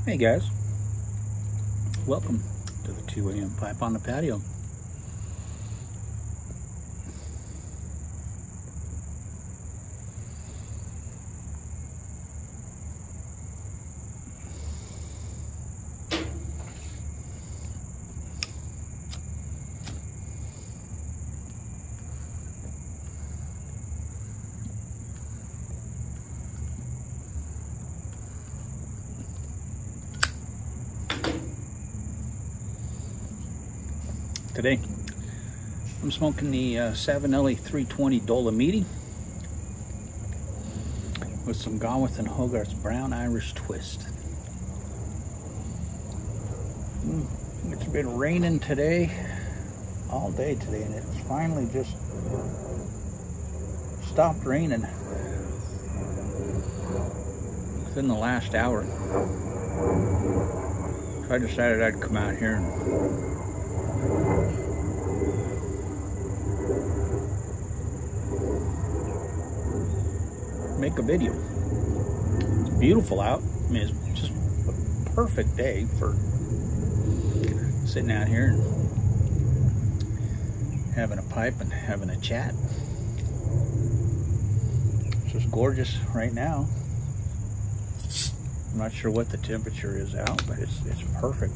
Hey guys, welcome to the 2 a.m. pipe on the patio. Today, I'm smoking the Savinelli 320 Dolomiti with some Gawith and Hogarth's Brown Irish Twist. It's been raining today, all day today, and it's finally just stopped raining within the last hour. So I decided I'd come out here and make a video. It's beautiful out. I mean, it's just a perfect day for sitting out here and having a pipe and having a chat. It's just gorgeous right now. I'm not sure what the temperature is out, but it's perfect.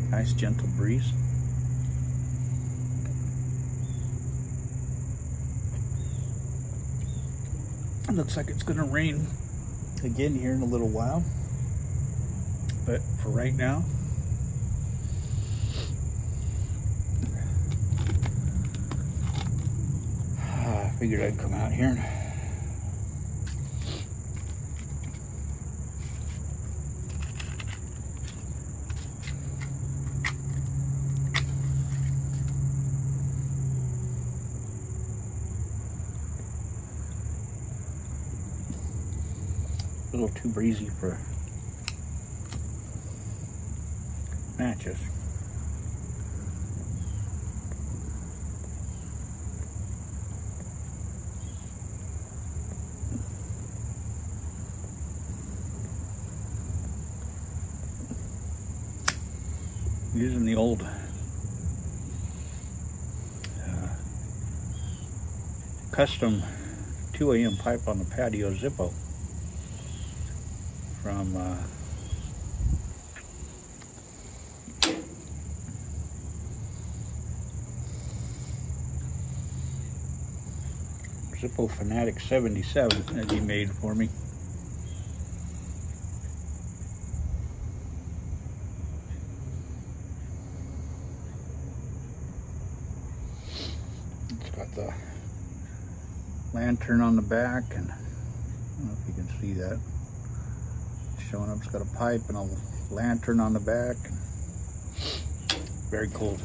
Nice gentle breeze. It looks like it's going to rain again here in a little while, but for right now, I figured I'd come out here and a little too breezy for matches. Using the old custom 2 a.m. pipe on the patio Zippo from Zippo Fanatic 77 that he made for me. It's got the lantern on the back, and I don't know if you can see that. Showing up, it's got a pipe and a lantern on the back. Very cool.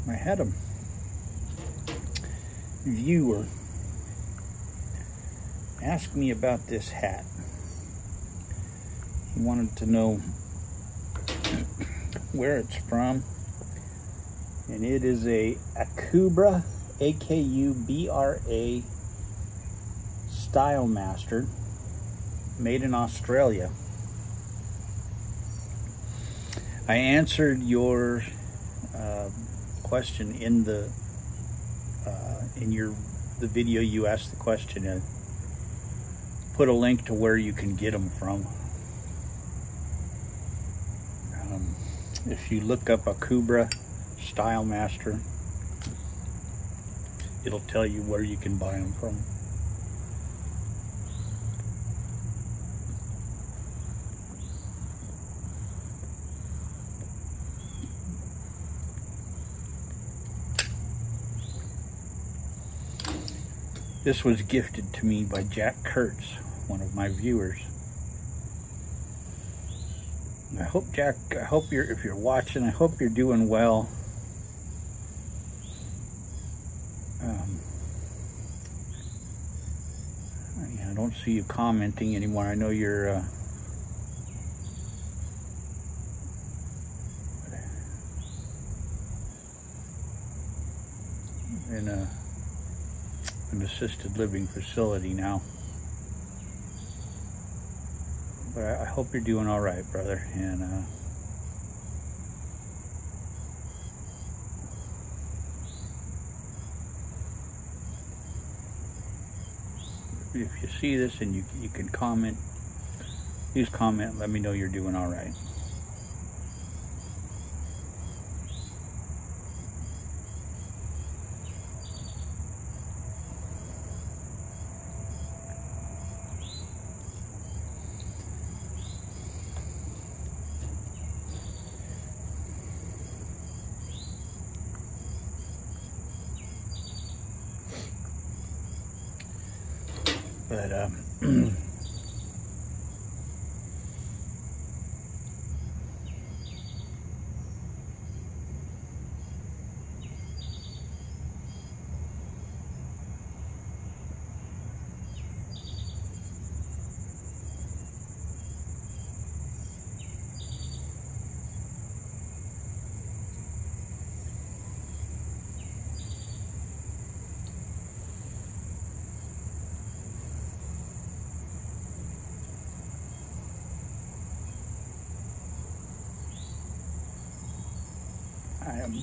I had a viewer ask me about this hat. He wanted to know where it's from, and it is a Akubra, A-K-U-B-R-A Style Master, made in Australia. I answered your question in the the video you asked the question, and put a link to where you can get them from. If you look up a Kubra Style Master, it'll tell you where you can buy them from. This was gifted to me by Jack Kurtz, one of my viewers. I hope, Jack, if you're watching, I hope you're doing well. I don't see you commenting anymore. I know you're in an assisted living facility now. But I hope you're doing all right, brother. And if you see this and you can comment, please comment and let me know you're doing all right. But I am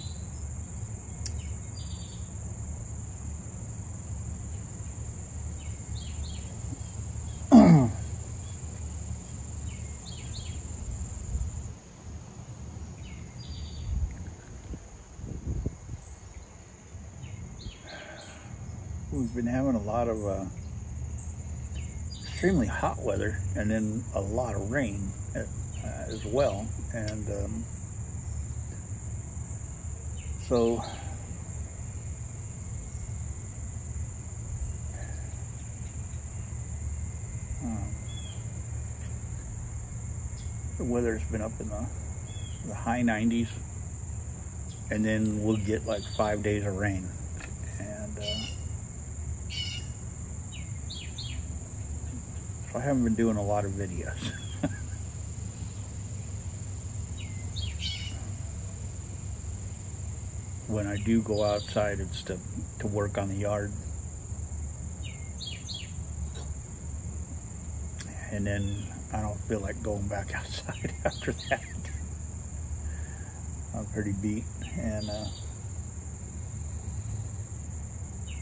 we've been having a lot of extremely hot weather and then a lot of rain as well, and so the weather's been up in the high 90s, and then we'll get like 5 days of rain, and so I haven't been doing a lot of videos. When I do go outside, it's to work on the yard. And then I don't feel like going back outside after that. I'm pretty beat. And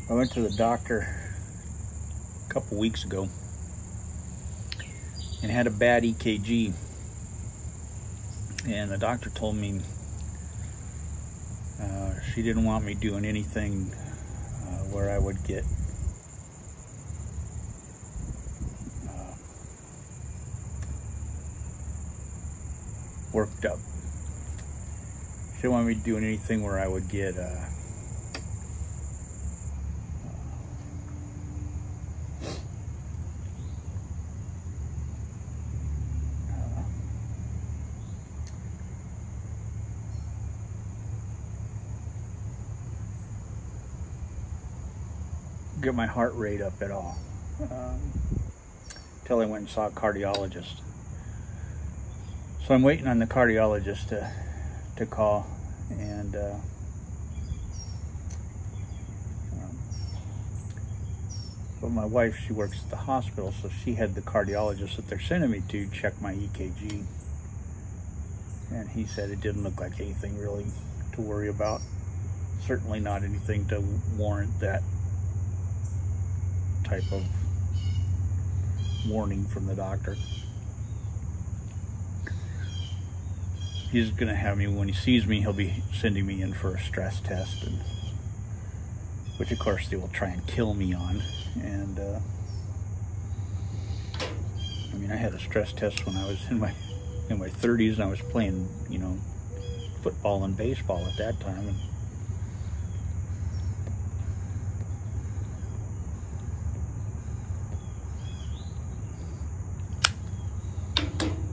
I went to the doctor a couple weeks ago and had a bad EKG. And the doctor told me she didn't want me doing anything where I would get worked up. She didn't want me doing anything where I would get get my heart rate up at all, until I went and saw a cardiologist. So I'm waiting on the cardiologist to call, and but my wife, she works at the hospital, so she had the cardiologist that they're sending me to check my EKG, and he said it didn't look like anything really to worry about. Certainly not anything to warrant that type of warning from the doctor. he's gonna have me, when he sees me, he'll be sending me in for a stress test, and which of course they will try and kill me on. And I mean, I had a stress test when I was in my 30s, and I was playing, you know, football and baseball at that time. And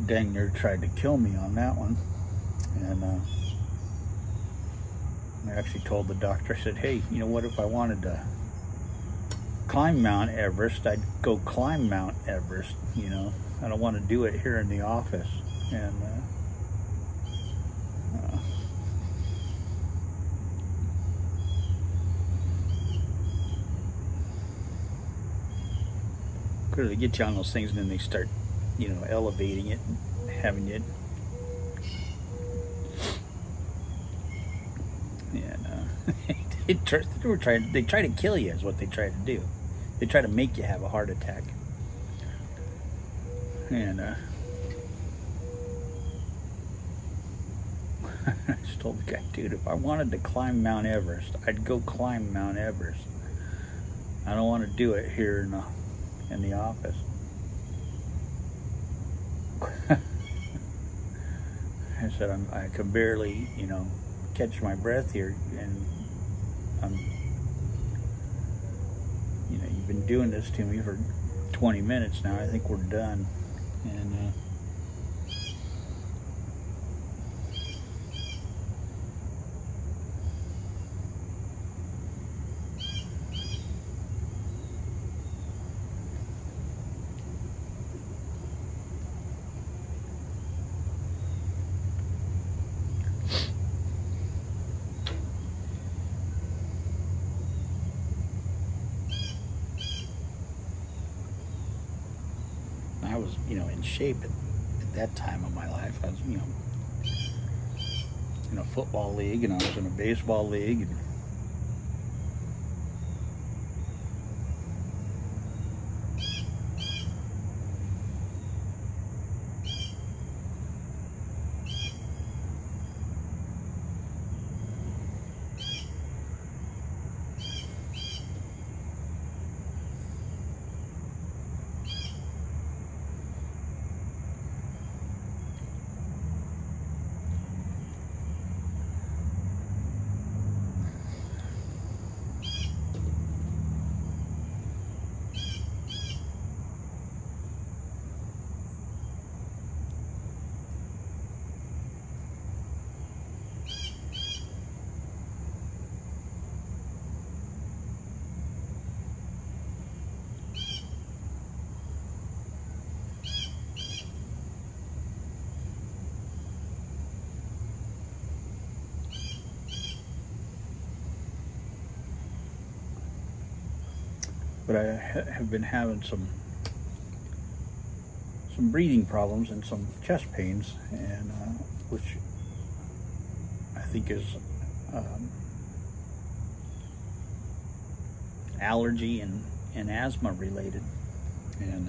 dang near tried to kill me on that one. And I actually told the doctor, I said, hey, you know what, if I wanted to climb Mount Everest, I'd go climb Mount Everest, you know. I don't want to do it here in the office. And they get you on those things, and then they start, you know, elevating it and having it. And they try to kill you is what they try to do. They try to make you have a heart attack. And I just told the guy, dude, if I wanted to climb Mount Everest, I'd go climb Mount Everest. I don't want to do it here in the office. I said, I can barely, you know, catch my breath here, and you know, you've been doing this to me for 20 minutes now. I think we're done. And I was, you know, in shape at that time of my life. I was, you know, in a football league, and I was in a baseball league, and but I have been having some breathing problems and some chest pains, and which I think is allergy and asthma related. And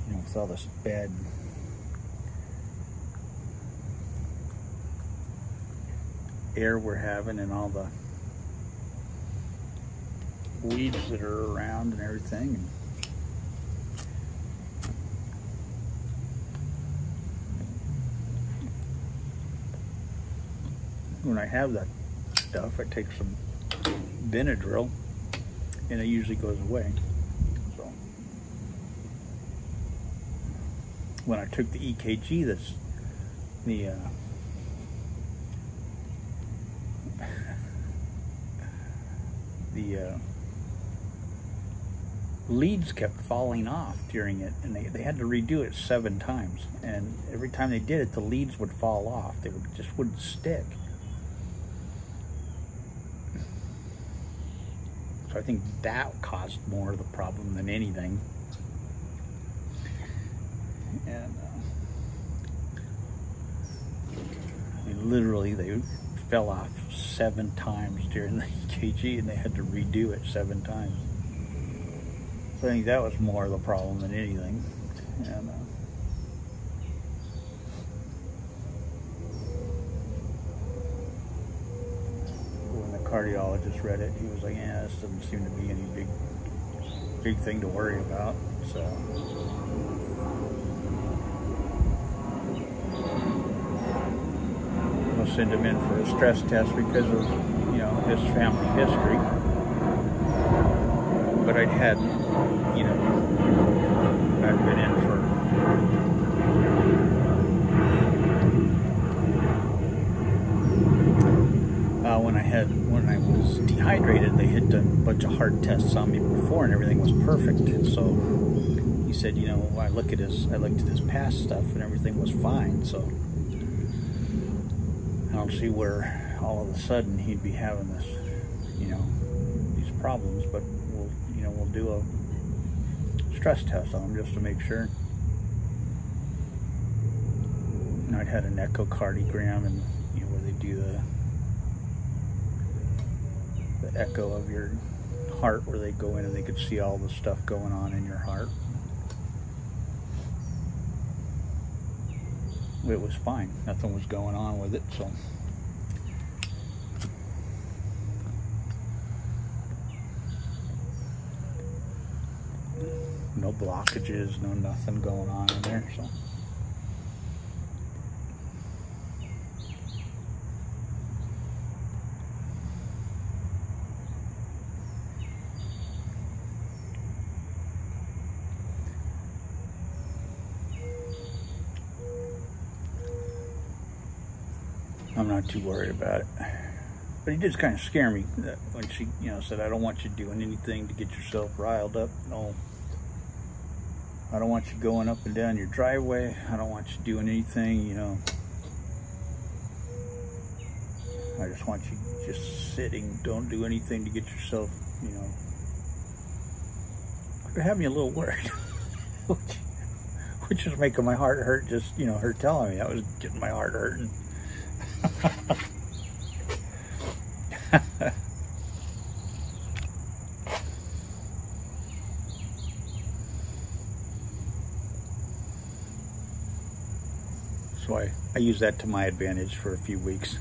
you know, with all this bad air we're having and all the weeds that are around and everything, and when I have that stuff, I take some Benadryl, and it usually goes away. So when I took the EKG, that's the leads kept falling off during it, and they had to redo it 7 times, and every time they did it, the leads would fall off. They just wouldn't stick. So I think that caused more of the problem than anything. And I mean, literally, they fell off 7 times during the EKG, and they had to redo it 7 times. So I think that was more of the problem than anything. And when the cardiologist read it, he was like, "Yeah, this doesn't seem to be any big thing to worry about." So we'll send him in for a stress test because of, you know, his family history. But I'd had, you know, I'd been in for when I was dehydrated, they had done a bunch of heart tests on me before, and everything was perfect. So he said, you know, I looked at his past stuff, and everything was fine. So I don't see where all of a sudden he'd be having this, you know, these problems. But we'll do a stress test on him just to make sure. And I'd had an echocardiogram, and you know, where they do the echo of your heart, where they go in and they could see all the stuff going on in your heart. It was fine. Nothing was going on with it, so. No blockages, no nothing going on in there, so. I'm not too worried about it. But it did kind of scare me when she, you know, said, "I don't want you doing anything to get yourself riled up. No, I don't want you going up and down your driveway. I don't want you doing anything, you know. I just want you just sitting. Don't do anything to get yourself, you know." It had me a little worried, which is making my heart hurt. Just, you know, her telling me that was getting my heart hurting. So I use that to my advantage for a few weeks.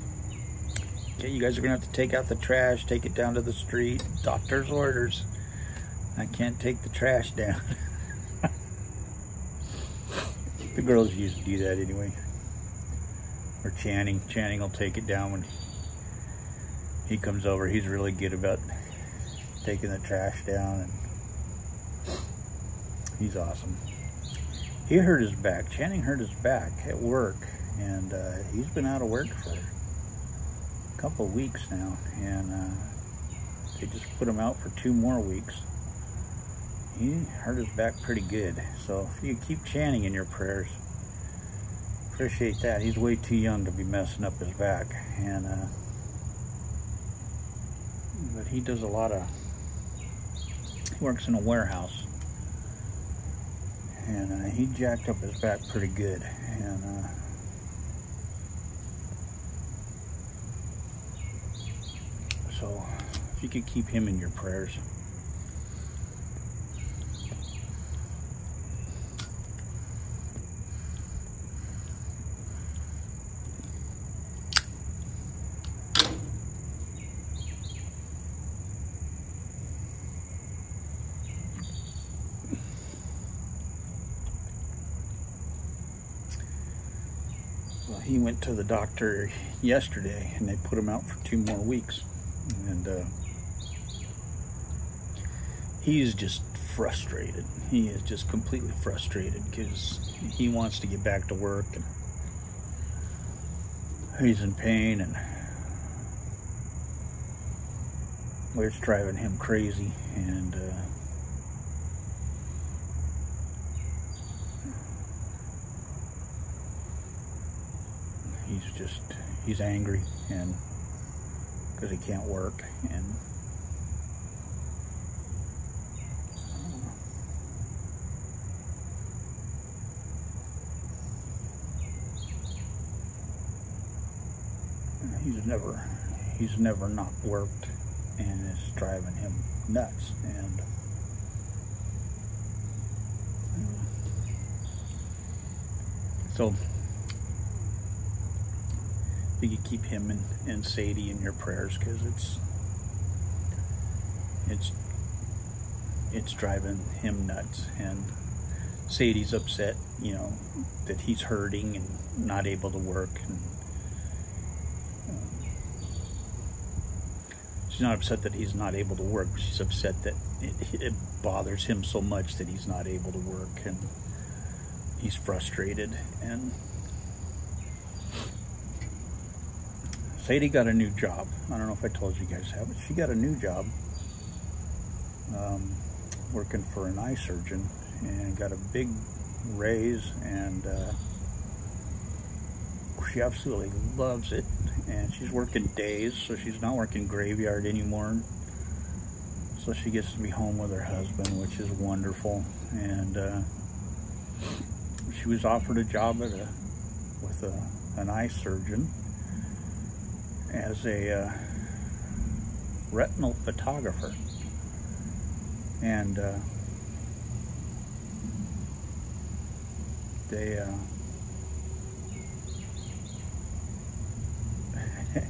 Okay, you guys are gonna have to take out the trash, take it down to the street. Doctor's orders. I can't take the trash down. The girls used to do that anyway. Or Channing will take it down when he comes over. He's really good about taking the trash down, and he's awesome. He hurt his back. Channing hurt his back at work, and he's been out of work for a couple of weeks now, and they just put him out for 2 more weeks. He hurt his back pretty good, so if you keep Channing in your prayers, appreciate that. He's way too young to be messing up his back, and but he does a lot of, he works in a warehouse, and he jacked up his back pretty good, and so if you could keep him in your prayers. Well, he went to the doctor yesterday, and they put him out for 2 more weeks, and he's just frustrated. He is just completely frustrated because he wants to get back to work, and he's in pain, and it's driving him crazy, and he's angry, and because he can't work, and he's never not worked, and it's driving him nuts. And so you could keep him and Sadie in your prayers, because it's driving him nuts. And Sadie's upset, you know, that he's hurting and not able to work. And she's not upset that he's not able to work. She's upset that it bothers him so much that he's not able to work, and he's frustrated. And Sadie got a new job. I don't know if I told you guys that, but she got a new job working for an eye surgeon, and got a big raise, and she absolutely loves it. And she's working days, so she's not working graveyard anymore, so she gets to be home with her husband, which is wonderful. And she was offered a job with an eye surgeon as a retinal photographer. And they it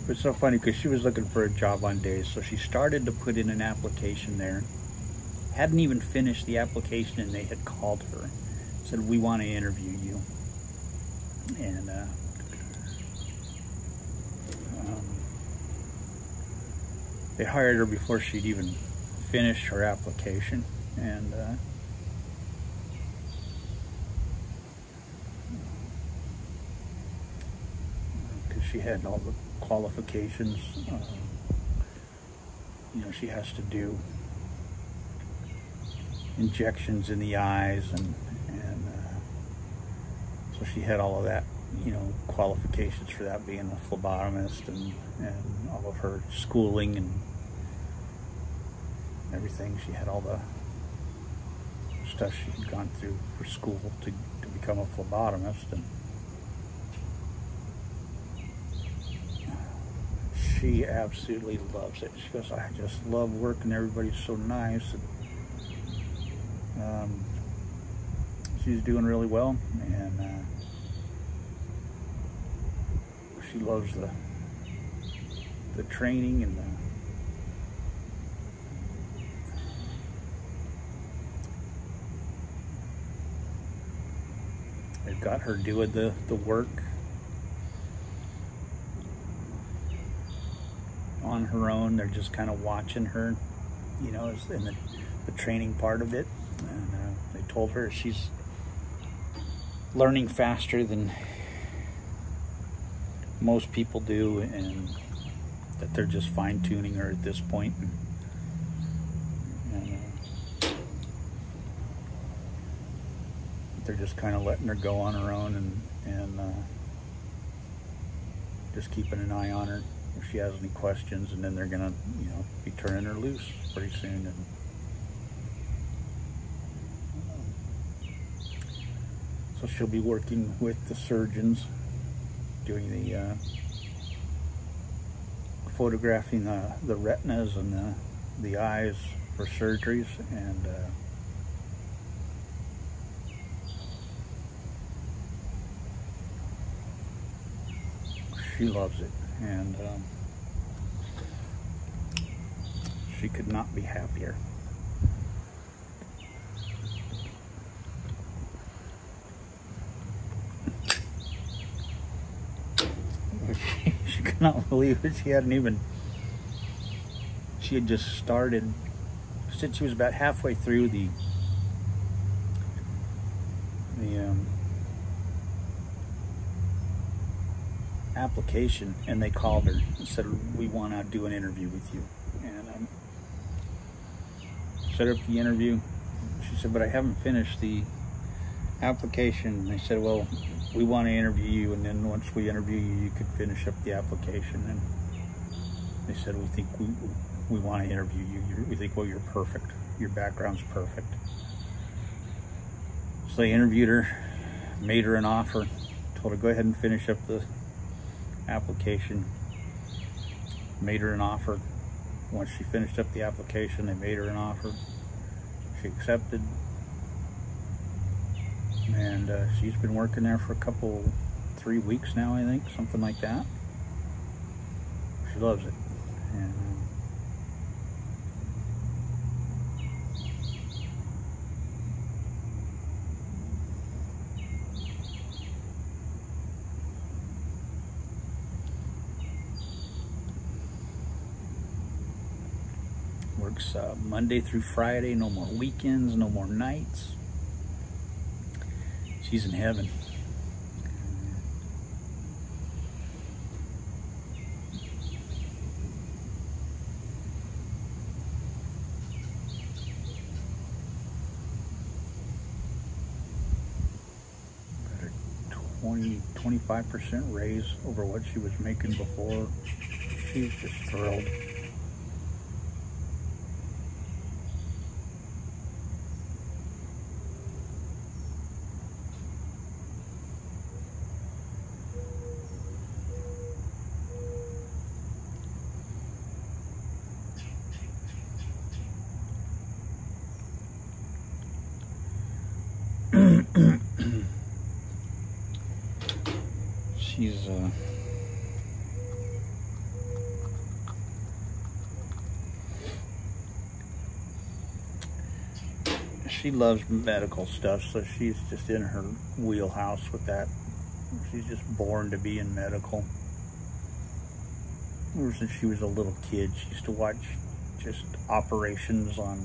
was so funny, because she was looking for a job on days, so she started to put in an application there. Hadn't even finished the application, and they had called her, said, "We want to interview you." And they hired her before she'd even finished her application. And because she had all the qualifications, you know, she has to do injections in the eyes, and so she had all of that, you know, qualifications for that, being a phlebotomist, and all of her schooling and everything. She had all the stuff she had gone through for school to become a phlebotomist. And she absolutely loves it. She goes, "I just love working. Everybody's so nice." And she's doing really well, and she loves the training and they've got her doing the work on her own. They're just kind of watching her, you know, in the training part of it. And they told her she's learning faster than most people do, and that they're just fine-tuning her at this point. And they're just kind of letting her go on her own, and just keeping an eye on her if she has any questions, and then they're gonna, you know, be turning her loose pretty soon. And so she'll be working with the surgeons, doing the photographing the retinas and the eyes for surgeries. And she loves it, and she could not be happier. She could not believe it. She had just started, since she was about halfway through the application, and they called her and said, "We want to do an interview with you." And set up the interview. She said, "But I haven't finished the application." And they said, "Well, we want to interview you, and then once we interview you, you could finish up the application." And they said, "We think we want to interview you. We think, well, you're perfect. Your background's perfect." So they interviewed her, made her an offer, told her go ahead and finish up the application. made her an offer. Once she finished up the application, they made her an offer. She accepted, and she's been working there for 3 weeks now, I think, something like that. She loves it. And works Monday through Friday, no more weekends, no more nights. She's in heaven. Got a 25% raise over what she was making before. She's just thrilled. She loves medical stuff, so she's just in her wheelhouse with that. She's just born to be in medical. Ever since she was a little kid, she used to watch just operations on...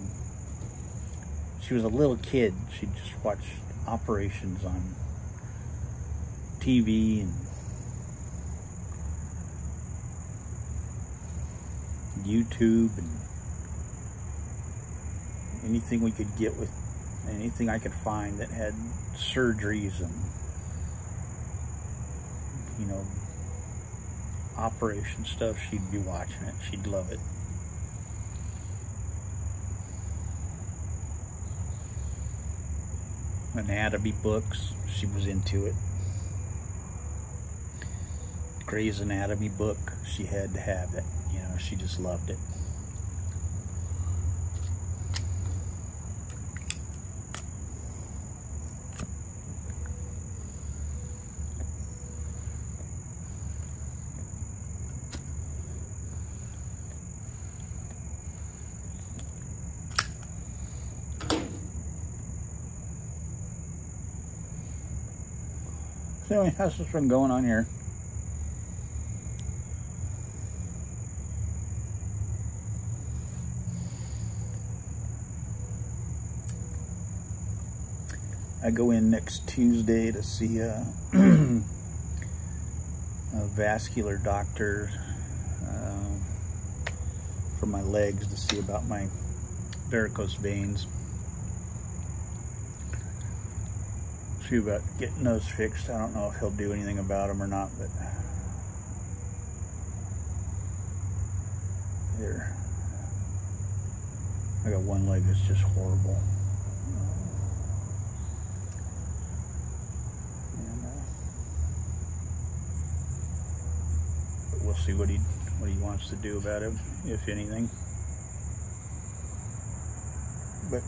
She was a little kid, she'd just watch operations on TV and YouTube and anything we could get with, anything I could find that had surgeries and, you know, operation stuff, she'd be watching it. She'd love it. Anatomy books, she was into it. Grey's Anatomy book, she had to have it. You know, she just loved it. So anyway, that's what's been going on here. I go in next Tuesday to see a vascular doctor for my legs to see about my varicose veins. See about getting those fixed. I don't know if he'll do anything about them or not, but there. I got one leg that's just horrible. But we'll see what he wants to do about it, if anything. But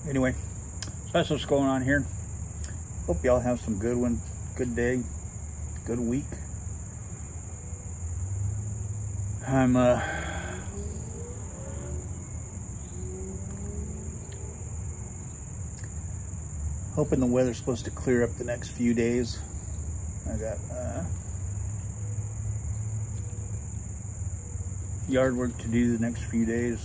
anyway, so that's what's going on here. Hope y'all have some good day, good week. I'm hoping the weather's supposed to clear up the next few days. I got yard work to do the next few days.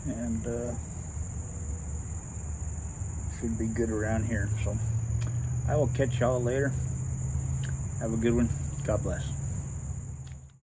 And should be good around here. So I will catch y'all later. Have a good one. God bless.